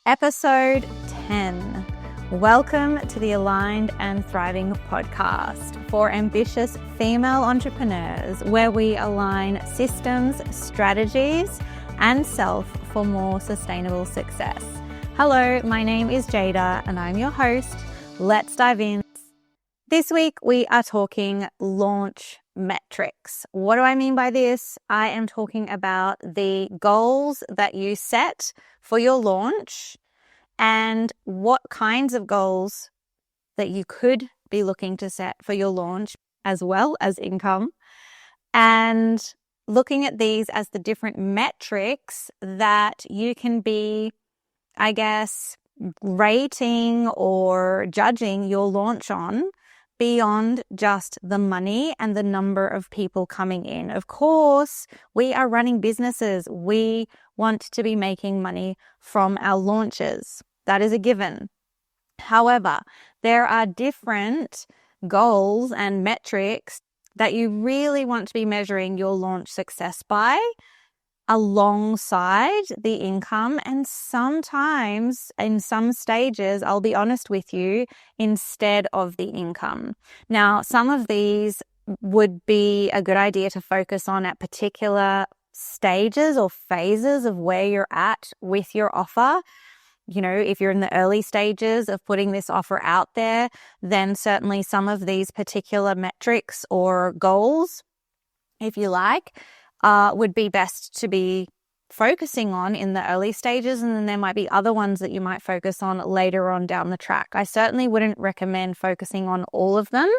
Episode 10. Welcome to the Aligned and Thriving podcast for ambitious female entrepreneurs, where we align systems, strategies, and self for more sustainable success. Hello, my name is Jada and I'm your host. Let's dive in. This week we are talking launch metrics. What do I mean by this? I am talking about the goals that you set for your launch and what kinds of goals that you could be looking to set for your launch, as well as income, and looking at these as the different metrics that you can be, rating or judging your launch on beyond just the money and the number of people coming in. Of course, we are running businesses. We want to be making money from our launches. That is a given. However, there are different goals and metrics that you really want to be measuring your launch success by, alongside the income, and sometimes in some stages, I'll be honest with you, instead of the income. Now, some of these would be a good idea to focus on at particular stages or phases of where you're at with your offer. You know, if you're in the early stages of putting this offer out there, then certainly some of these particular metrics or goals, if you like, would be best to be focusing on in the early stages, and then there might be other ones that you might focus on later on down the track. I certainly wouldn't recommend focusing on all of them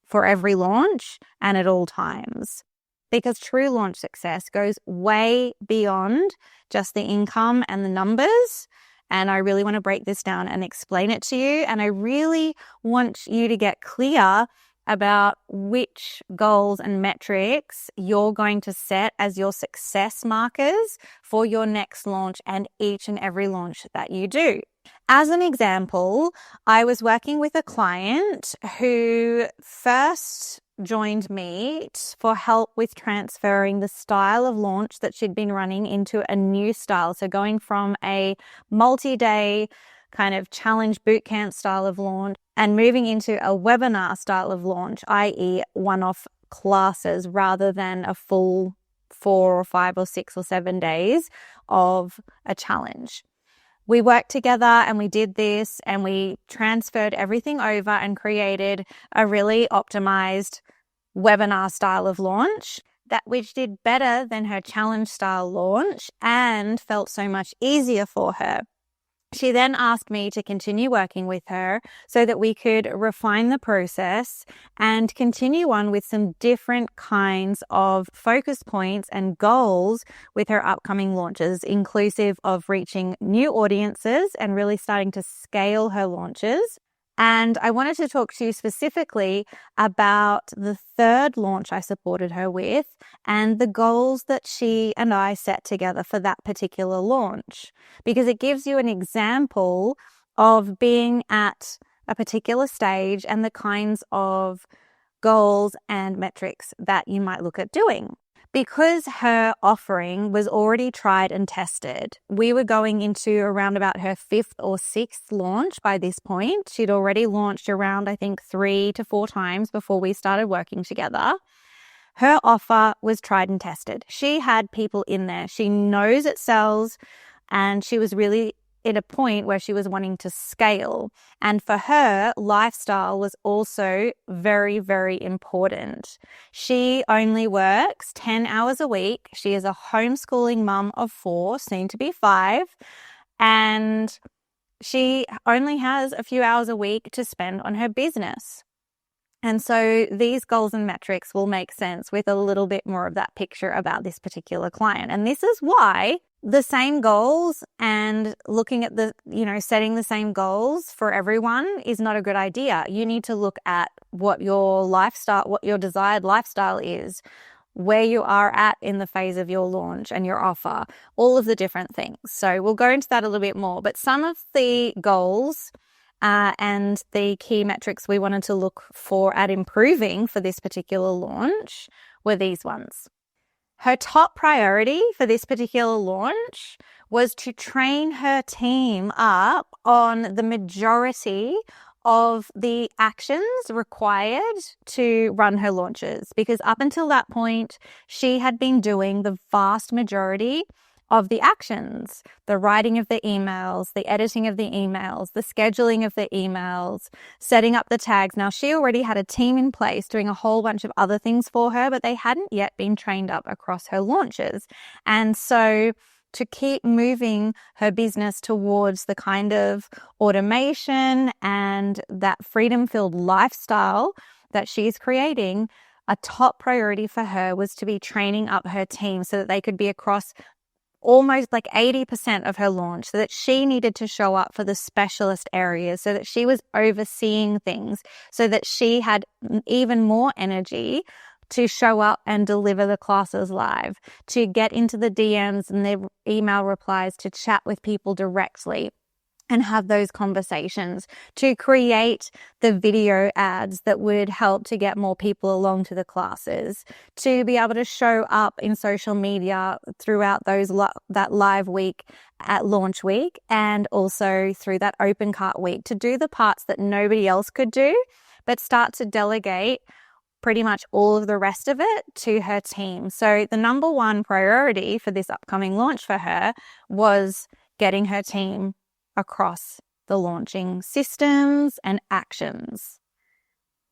for every launch and at all times, because true launch success goes way beyond just the income and the numbers. And I really want to break this down and explain it to you. And I really want you to get clear about which goals and metrics you're going to set as your success markers for your next launch and each and every launch that you do. As an example, I was working with a client who first joined me for help with transferring the style of launch that she'd been running into a new style. So going from a multi-day kind of challenge bootcamp style of launch and moving into a webinar style of launch, i.e. one-off classes rather than a full 4 or 5 or 6 or 7 days of a challenge. We worked together and we did this and we transferred everything over and created a really optimized webinar style of launch which did better than her challenge style launch and felt so much easier for her. She then asked me to continue working with her so that we could refine the process and continue on with some different kinds of focus points and goals with her upcoming launches, inclusive of reaching new audiences and really starting to scale her launches. And I wanted to talk to you specifically about the third launch I supported her with and the goals that she and I set together for that particular launch, because it gives you an example of being at a particular stage and the kinds of goals and metrics that you might look at doing. Because her offering was already tried and tested, we were going into around about her 5th or 6th launch by this point. She'd already launched around, 3 to 4 times before we started working together. Her offer was tried and tested. She had people in there. She knows it sells, and she was really at a point where she was wanting to scale. And for her, lifestyle was also very, very important. She only works 10 hours a week. She is a homeschooling mum of 4, soon to be 5. And she only has a few hours a week to spend on her business. And so these goals and metrics will make sense with a little bit more of that picture about this particular client. And this is why the same goals and looking at setting the same goals for everyone is not a good idea. You need to look at what your lifestyle, what your desired lifestyle is, where you are at in the phase of your launch and your offer, all of the different things. So we'll go into that a little bit more, but some of the goals and the key metrics we wanted to look for at improving for this particular launch were these ones. Her top priority for this particular launch was to train her team up on the majority of the actions required to run her launches, because up until that point, she had been doing the vast majority of the actions, the writing of the emails, the editing of the emails, the scheduling of the emails, setting up the tags. Now, she already had a team in place doing a whole bunch of other things for her, but they hadn't yet been trained up across her launches. And so to keep moving her business towards the kind of automation and that freedom-filled lifestyle that she's creating, a top priority for her was to be training up her team so that they could be across almost like 80% of her launch, so that she needed to show up for the specialist areas, so that she was overseeing things, so that she had even more energy to show up and deliver the classes live, to get into the DMs and their email replies, to chat with people directly and have those conversations, to create the video ads that would help to get more people along to the classes, to be able to show up in social media throughout that live week at launch week, and also through that open cart week, to do the parts that nobody else could do, but start to delegate pretty much all of the rest of it to her team. So the number one priority for this upcoming launch for her was getting her team across the launching systems and actions.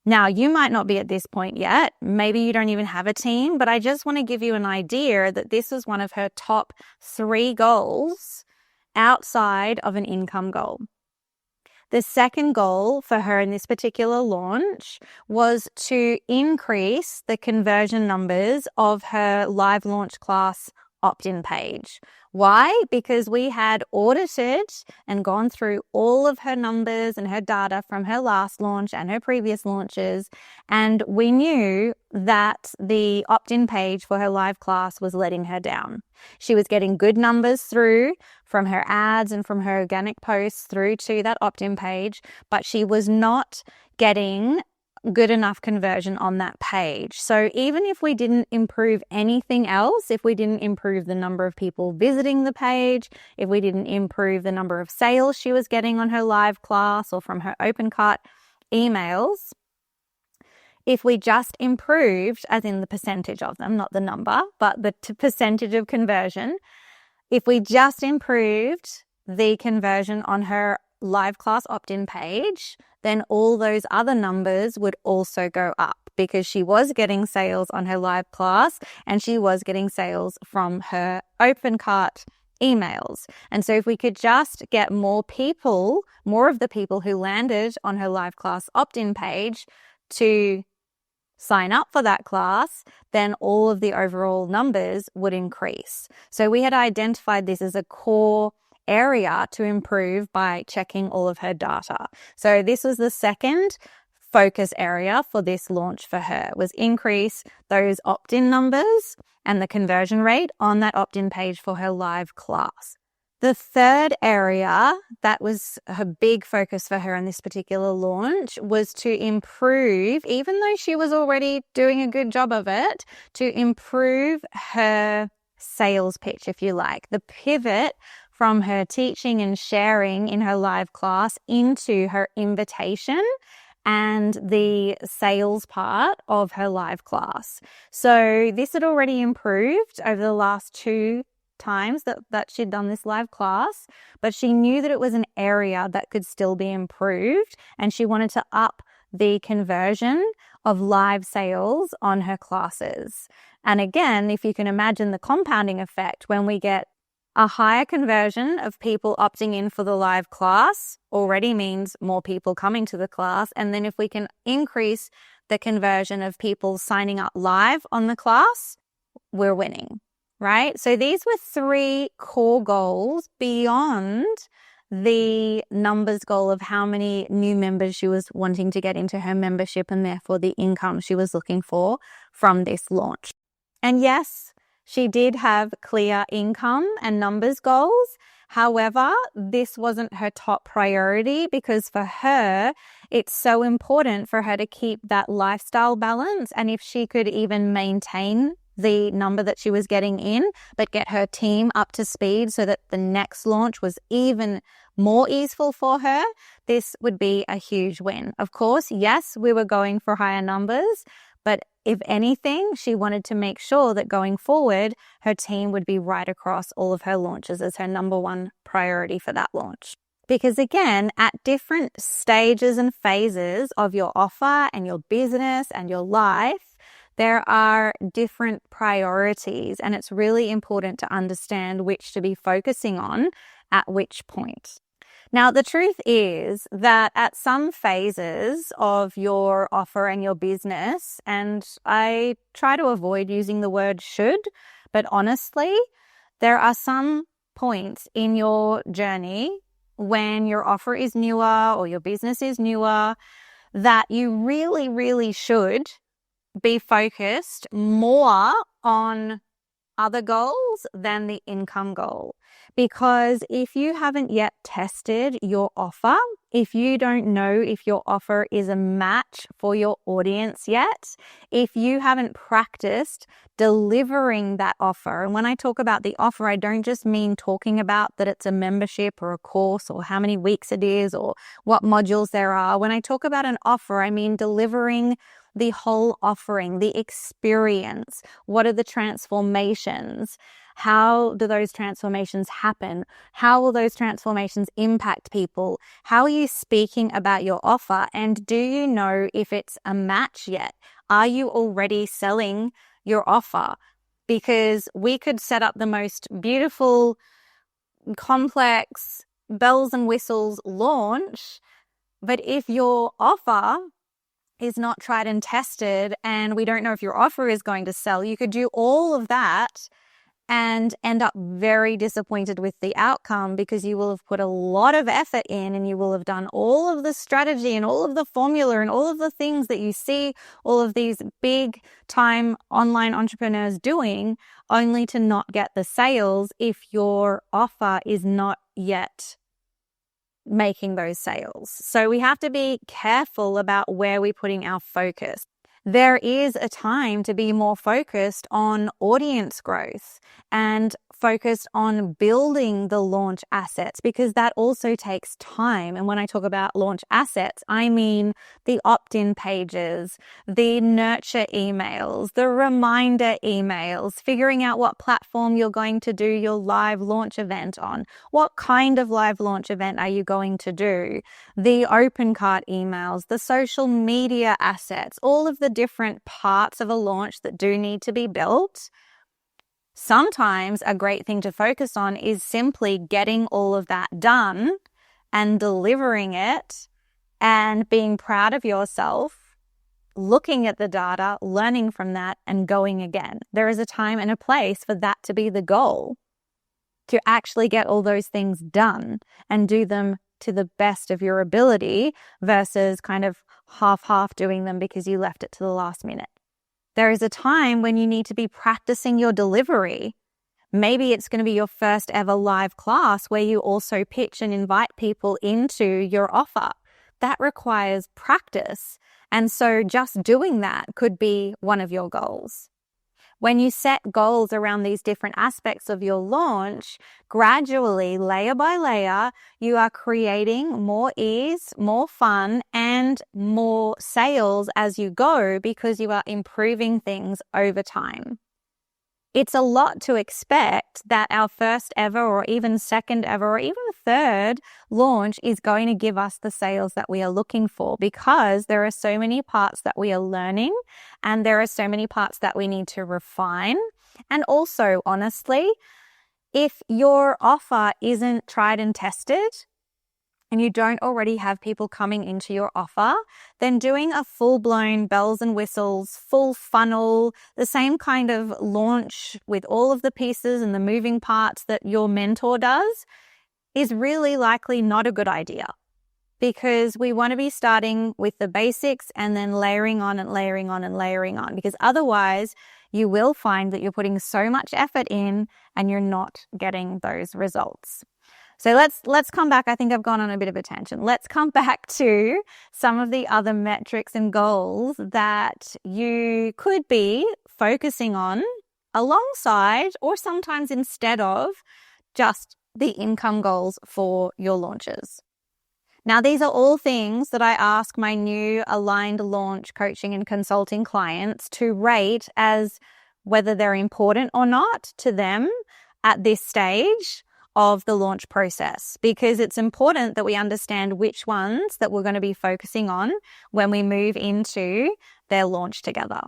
Now, you might not be at this point yet. Maybe you don't even have a team, but I just want to give you an idea that this is one of her top 3 goals outside of an income goal. The second goal for her in this particular launch was to increase the conversion numbers of her live launch class opt-in page. Why? Because we had audited and gone through all of her numbers and her data from her last launch and her previous launches, and we knew that the opt-in page for her live class was letting her down. She was getting good numbers through from her ads and from her organic posts through to that opt-in page, but she was not getting good enough conversion on that page. So even if we didn't improve anything else, if we didn't improve the number of people visiting the page, if we didn't improve the number of sales she was getting on her live class or from her open cart emails, if we just improved, as in the percentage of them, not the number, but the percentage of conversion, if we just improved the conversion on her live class opt-in page, then all those other numbers would also go up, because she was getting sales on her live class and she was getting sales from her open cart emails. And so if we could just get more of the people who landed on her live class opt-in page to sign up for that class, then all of the overall numbers would increase. So we had identified this as a core area to improve by checking all of her data. So this was the second focus area for this launch for her, was increase those opt-in numbers and the conversion rate on that opt-in page for her live class. The third area that was her big focus for her in this particular launch was to improve, even though she was already doing a good job of it, to improve her sales pitch, if you like, the pivot from her teaching and sharing in her live class into her invitation and the sales part of her live class. So this had already improved over the last 2 times that she'd done this live class, but she knew that it was an area that could still be improved, and she wanted to up the conversion of live sales on her classes. And again, if you can imagine the compounding effect, when we get a higher conversion of people opting in for the live class already means more people coming to the class. And then if we can increase the conversion of people signing up live on the class, we're winning, right? So these were 3 core goals beyond the numbers goal of how many new members she was wanting to get into her membership, and therefore the income she was looking for from this launch. And yes, she did have clear income and numbers goals. However, this wasn't her top priority, because for her, it's so important for her to keep that lifestyle balance. And if she could even maintain the number that she was getting in, but get her team up to speed so that the next launch was even more easeful for her, this would be a huge win. Of course, yes, we were going for higher numbers, but if anything, she wanted to make sure that going forward, her team would be right across all of her launches as her number one priority for that launch. Because again, at different stages and phases of your offer and your business and your life, there are different priorities, and it's really important to understand which to be focusing on at which point. Now, the truth is that at some phases of your offer and your business, and I try to avoid using the word should, but honestly, there are some points in your journey when your offer is newer or your business is newer that you really, really should be focused more on other goals than the income goal. Because if you haven't yet tested your offer, if you don't know if your offer is a match for your audience yet, if you haven't practiced delivering that offer, and when I talk about the offer, I don't just mean talking about that it's a membership or a course or how many weeks it is or what modules there are. When I talk about an offer, I mean delivering the whole offering, the experience. What are the transformations? How do those transformations happen? How will those transformations impact people? How are you speaking about your offer? And do you know if it's a match yet? Are you already selling your offer? Because we could set up the most beautiful, complex, bells and whistles launch, but if your offer is not tried and tested and we don't know if your offer is going to sell, you could do all of that and end up very disappointed with the outcome because you will have put a lot of effort in and you will have done all of the strategy and all of the formula and all of the things that you see all of these big time online entrepreneurs doing, only to not get the sales if your offer is not yet making those sales. So we have to be careful about where we're putting our focus. There is a time to be more focused on audience growth and focused on building the launch assets, because that also takes time. And when I talk about launch assets, I mean the opt-in pages, the nurture emails, the reminder emails, figuring out what platform you're going to do your live launch event on. What kind of live launch event are you going to do? The open cart emails, the social media assets, all of the different parts of a launch that do need to be built. Sometimes a great thing to focus on is simply getting all of that done and delivering it and being proud of yourself, looking at the data, learning from that, and going again. There is a time and a place for that to be the goal, to actually get all those things done and do them to the best of your ability versus kind of half doing them because you left it to the last minute. There is a time when you need to be practicing your delivery. Maybe it's going to be your first ever live class where you also pitch and invite people into your offer. That requires practice. And so just doing that could be one of your goals. When you set goals around these different aspects of your launch, gradually, layer by layer, you are creating more ease, more fun, and more sales as you go because you are improving things over time. It's a lot to expect that our first ever or even second ever or even third launch is going to give us the sales that we are looking for, because there are so many parts that we are learning and there are so many parts that we need to refine. And also, honestly, if your offer isn't tried and tested, and you don't already have people coming into your offer, then doing a full-blown bells and whistles, full funnel, the same kind of launch with all of the pieces and the moving parts that your mentor does is really likely not a good idea, because we want to be starting with the basics and then layering on and layering on and layering on, because otherwise you will find that you're putting so much effort in and you're not getting those results. So let's come back. I think I've gone on a bit of a tangent. Let's come back to some of the other metrics and goals that you could be focusing on alongside or sometimes instead of just the income goals for your launches. Now, these are all things that I ask my new aligned launch coaching and consulting clients to rate as whether they're important or not to them at this stage of the launch process, because it's important that we understand which ones that we're going to be focusing on when we move into their launch together.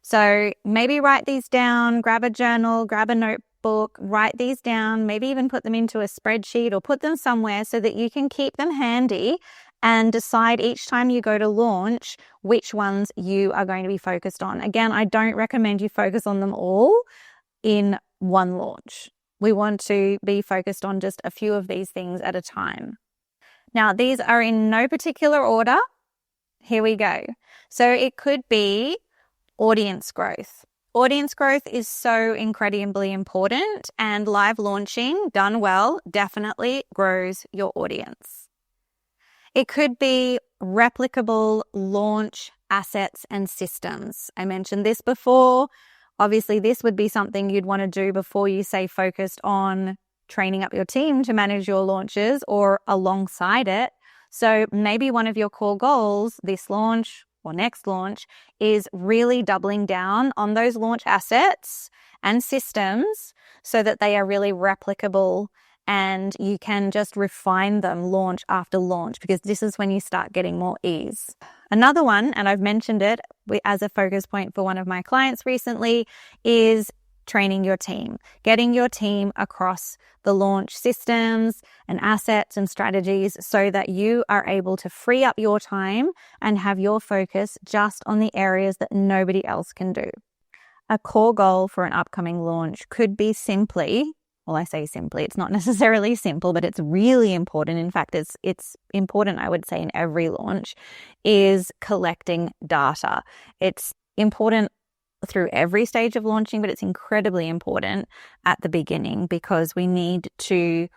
So maybe write these down, grab a journal, grab a notebook, write these down, maybe even put them into a spreadsheet or put them somewhere so that you can keep them handy and decide each time you go to launch which ones you are going to be focused on. Again, I don't recommend you focus on them all in one launch. We want to be focused on just a few of these things at a time. Now, these are in no particular order. Here we go. So it could be audience growth. Audience growth is so incredibly important, and live launching done well definitely grows your audience. It could be replicable launch assets and systems. I mentioned this before. Obviously, this would be something you'd want to do before you say focused on training up your team to manage your launches or alongside it. So maybe one of your core goals this launch or next launch is really doubling down on those launch assets and systems so that they are really replicable and you can just refine them launch after launch, because this is when you start getting more ease. Another one, and I've mentioned it as a focus point for one of my clients recently, is training your team, getting your team across the launch systems and assets and strategies so that you are able to free up your time and have your focus just on the areas that nobody else can do. A core goal for an upcoming launch could be simply, well, I say simply, it's not necessarily simple, but it's really important. In fact, it's important, I would say, in every launch, is collecting data. It's important through every stage of launching, but it's incredibly important at the beginning because we need to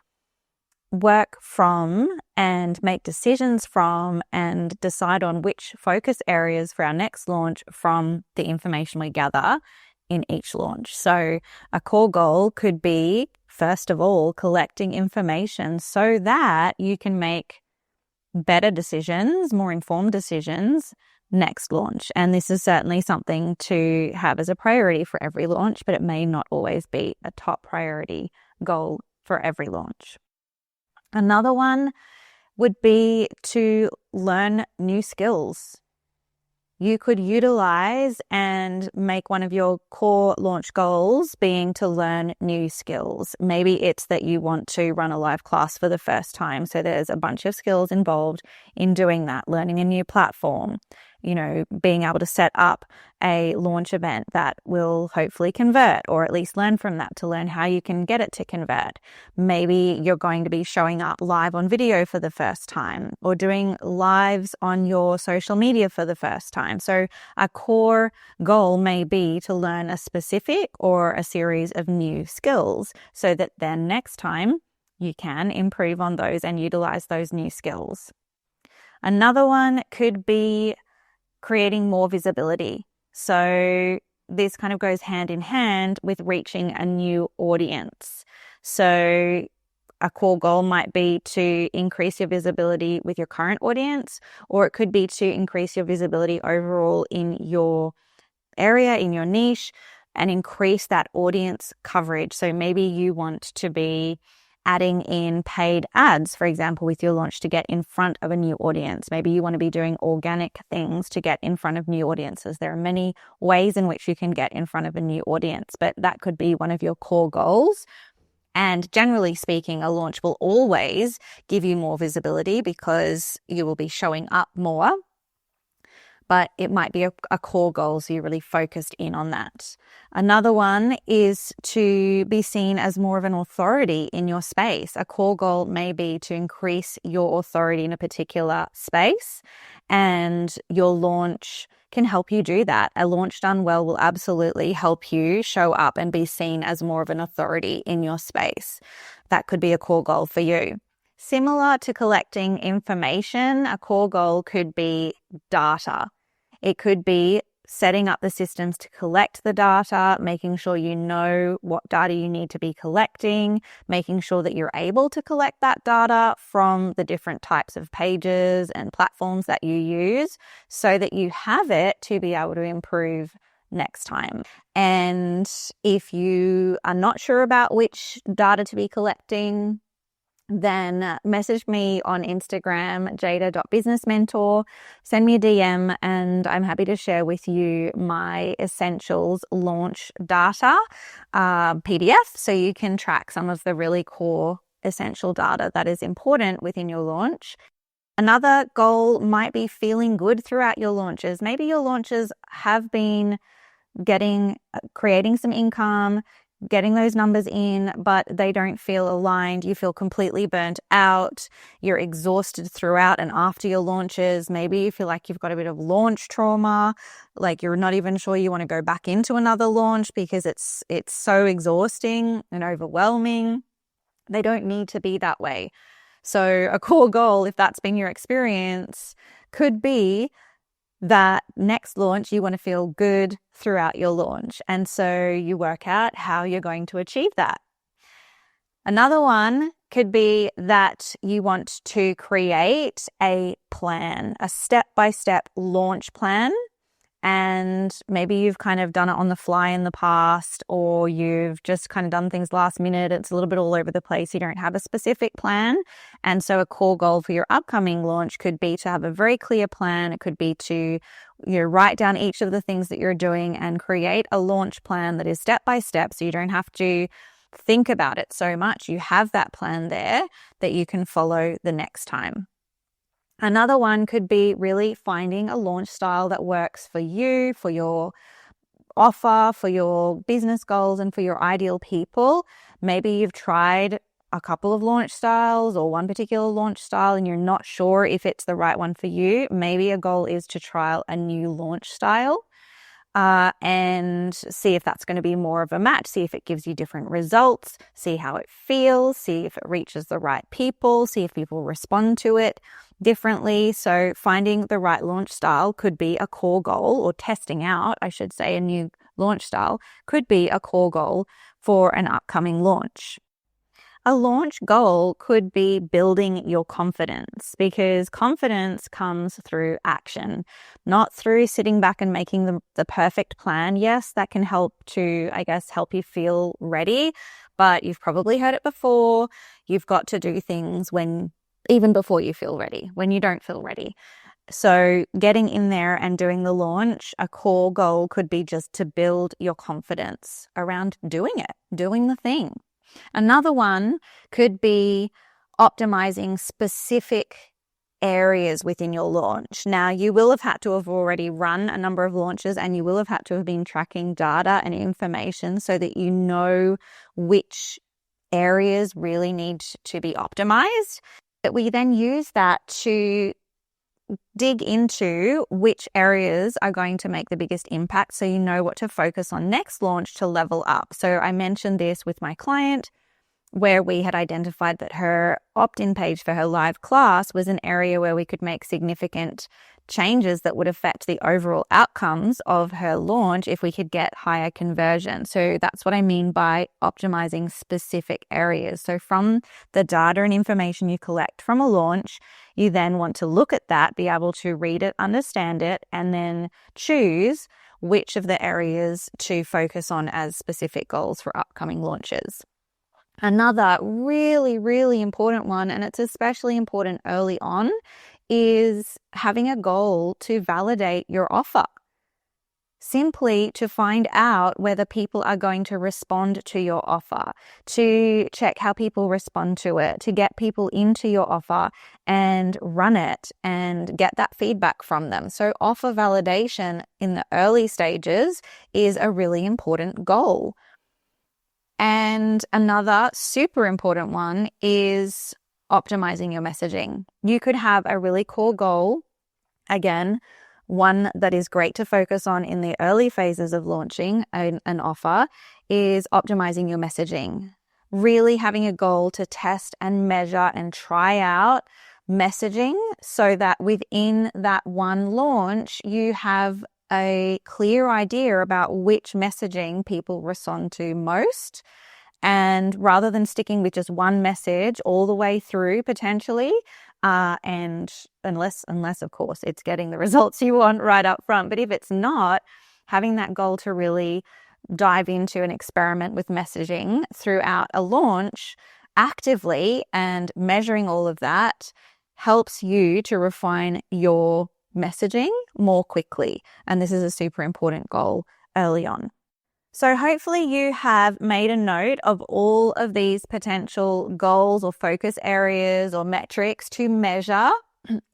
work from and make decisions from and decide on which focus areas for our next launch from the information we gather in each launch. So a core goal could be, first of all, collecting information so that you can make better decisions, more informed decisions next launch. And this is certainly something to have as a priority for every launch, but it may not always be a top priority goal for every launch. Another one would be to learn new skills. You could utilize and make one of your core launch goals being to learn new skills. Maybe it's that you want to run a live class for the first time. So there's a bunch of skills involved in doing that, learning a new platform, being able to set up a launch event that will hopefully convert, or at least learn from that to learn how you can get it to convert. Maybe you're going to be showing up live on video for the first time or doing lives on your social media for the first time. So a core goal may be to learn a specific or a series of new skills so that then next time you can improve on those and utilize those new skills. Another one could be creating more visibility. So this kind of goes hand in hand with reaching a new audience. So a core goal might be to increase your visibility with your current audience, or it could be to increase your visibility overall in your area, in your niche, and increase that audience coverage. So maybe you want to be adding in paid ads, for example, with your launch to get in front of a new audience. Maybe you want to be doing organic things to get in front of new audiences. There are many ways in which you can get in front of a new audience, but that could be one of your core goals. And generally speaking, a launch will always give you more visibility because you will be showing up more. But it might be a core goal, so you're really focused in on that. Another one is to be seen as more of an authority in your space. A core goal may be to increase your authority in a particular space, and your launch can help you do that. A launch done well will absolutely help you show up and be seen as more of an authority in your space. That could be a core goal for you. Similar to collecting information, a core goal could be data. It could be setting up the systems to collect the data, making sure you know what data you need to be collecting, making sure that you're able to collect that data from the different types of pages and platforms that you use so that you have it to be able to improve next time. And if you are not sure about which data to be collecting, then message me on Instagram, jada.businessmentor, send me a DM, and I'm happy to share with you my essentials launch data PDF so you can track some of the really core essential data that is important within your launch. Another goal might be feeling good throughout your launches. Maybe your launches have been creating some income, getting those numbers in, but they don't feel aligned. You feel completely burnt out. You're exhausted throughout and after your launches. Maybe you feel like you've got a bit of launch trauma, like you're not even sure you want to go back into another launch because it's so exhausting and overwhelming. They don't need to be that way. So a core goal, if that's been your experience, could be that next launch, you want to feel good throughout your launch. And so you work out how you're going to achieve that. Another one could be that you want to create a plan, a step-by-step launch plan. And maybe you've kind of done it on the fly in the past, or you've just kind of done things last minute. It's a little bit all over the place. You don't have a specific plan. And so a core goal for your upcoming launch could be to have a very clear plan. It could be to write down each of the things that you're doing and create a launch plan that is step by step, so you don't have to think about it so much. You have that plan there that you can follow the next time. Another one could be really finding a launch style that works for you, for your offer, for your business goals, and for your ideal people. Maybe you've tried a couple of launch styles or one particular launch style and you're not sure if it's the right one for you. Maybe a goal is to trial a new launch style and see if that's going to be more of a match, see if it gives you different results, see how it feels, see if it reaches the right people, see if people respond to it differently. So finding the right launch style could be a core goal, or testing out, I should say, a new launch style could be a core goal for an upcoming launch. A launch goal could be building your confidence, because confidence comes through action, not through sitting back and making the perfect plan. Yes, that can help to, help you feel ready, but you've probably heard it before. You've got to do things even before you feel ready, when you don't feel ready. So getting in there and doing the launch, a core goal could be just to build your confidence around doing it, doing the thing. Another one could be optimizing specific areas within your launch. Now, you will have had to have already run a number of launches, and you will have had to have been tracking data and information so that you know which areas really need to be optimized. But we then use that to dig into which areas are going to make the biggest impact, so you know what to focus on next launch to level up. So I mentioned this with my client, where we had identified that her opt-in page for her live class was an area where we could make significant changes that would affect the overall outcomes of her launch if we could get higher conversion. So that's what I mean by optimizing specific areas. So from the data and information you collect from a launch, you then want to look at that, be able to read it, understand it, and then choose which of the areas to focus on as specific goals for upcoming launches. Another really, really important one, and it's especially important early on, is having a goal to validate your offer. Simply to find out whether people are going to respond to your offer, to check how people respond to it, to get people into your offer and run it and get that feedback from them. So offer validation in the early stages is a really important goal. And another super important one is optimizing your messaging. You could have a really core goal, again, one that is great to focus on in the early phases of launching an offer, is optimizing your messaging. Really having a goal to test and measure and try out messaging so that within that one launch, you have a clear idea about which messaging people respond to most. And rather than sticking with just one message all the way through potentially, and unless of course it's getting the results you want right up front, but if it's not, having that goal to really dive into and experiment with messaging throughout a launch actively and measuring all of that helps you to refine your messaging more quickly. And this is a super important goal early on. So hopefully you have made a note of all of these potential goals or focus areas or metrics to measure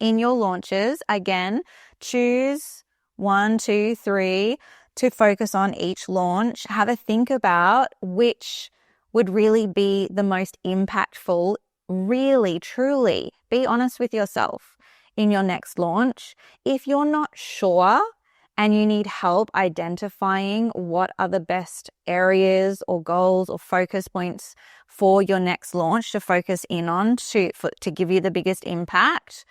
in your launches. Again, choose 1, 2, 3 to focus on each launch. Have a think about which would really be the most impactful. Really, truly be honest with yourself in your next launch. If you're not sure and you need help identifying what are the best areas or goals or focus points for your next launch to focus in on to give you the biggest impact,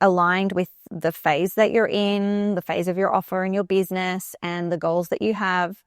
aligned with the phase that you're in, the phase of your offer and your business and the goals that you have,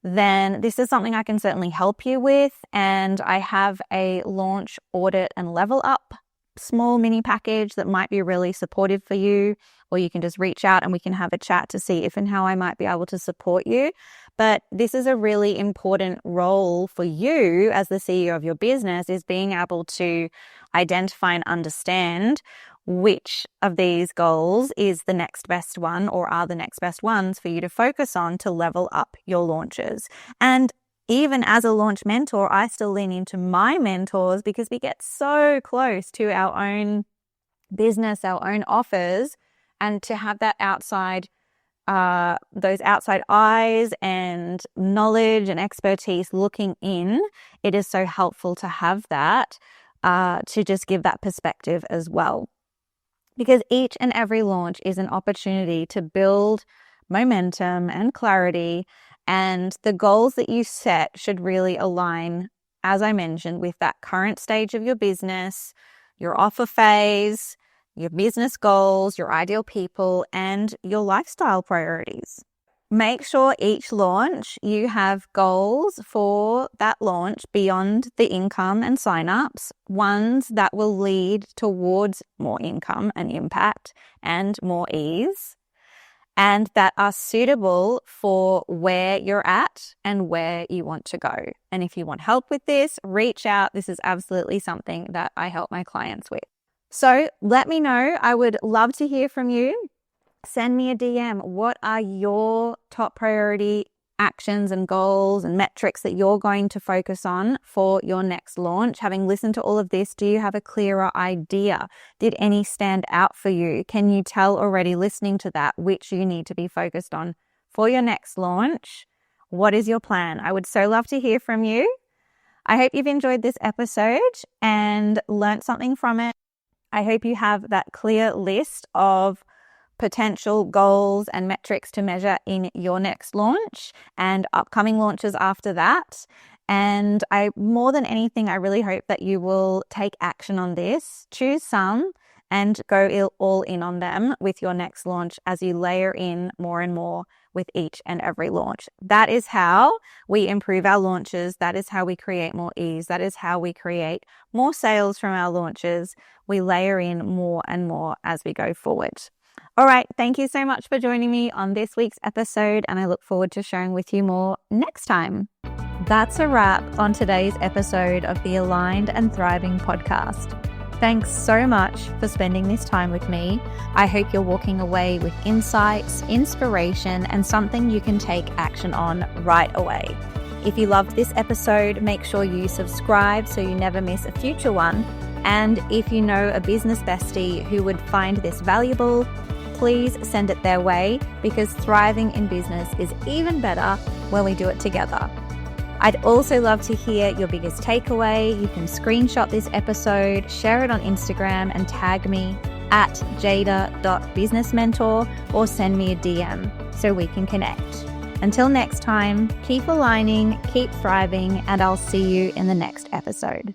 then this is something I can certainly help you with. And I have a launch audit and level up small mini package that might be really supportive for you, or you can just reach out and we can have a chat to see if and how I might be able to support you. But this is a really important role for you as the CEO of your business, is being able to identify and understand which of these goals is the next best one or are the next best ones for you to focus on to level up your launches. And even as a launch mentor, I still lean into my mentors because we get so close to our own business, our own offers, and to have that those outside eyes and knowledge and expertise looking in, it is so helpful to have that to just give that perspective as well. Because each and every launch is an opportunity to build momentum and clarity, and the goals that you set should really align, as I mentioned, with that current stage of your business, your offer phase, your business goals, your ideal people, and your lifestyle priorities. Make sure each launch you have goals for that launch beyond the income and signups, ones that will lead towards more income and impact and more ease, and that are suitable for where you're at and where you want to go. And if you want help with this, reach out. This is absolutely something that I help my clients with. So let me know. I would love to hear from you. Send me a DM. What are your top priority actions and goals and metrics that you're going to focus on for your next launch? Having listened to all of this, do you have a clearer idea? Did any stand out for you? Can you tell already listening to that which you need to be focused on for your next launch? What is your plan? I would so love to hear from you. I hope you've enjoyed this episode and learned something from it. I hope you have that clear list of potential goals and metrics to measure in your next launch and upcoming launches after that. And more than anything, I really hope that you will take action on this, choose some and go all in on them with your next launch as you layer in more and more with each and every launch. That is how we improve our launches. That is how we create more ease. That is how we create more sales from our launches. We layer in more and more as we go forward. All right. Thank you so much for joining me on this week's episode, and I look forward to sharing with you more next time. That's a wrap on today's episode of the Aligned and Thriving podcast. Thanks so much for spending this time with me. I hope you're walking away with insights, inspiration, and something you can take action on right away. If you loved this episode, make sure you subscribe so you never miss a future one. And if you know a business bestie who would find this valuable, please send it their way, because thriving in business is even better when we do it together. I'd also love to hear your biggest takeaway. You can screenshot this episode, share it on Instagram, and tag me at jada.businessmentor, or send me a DM so we can connect. Until next time, keep aligning, keep thriving, and I'll see you in the next episode.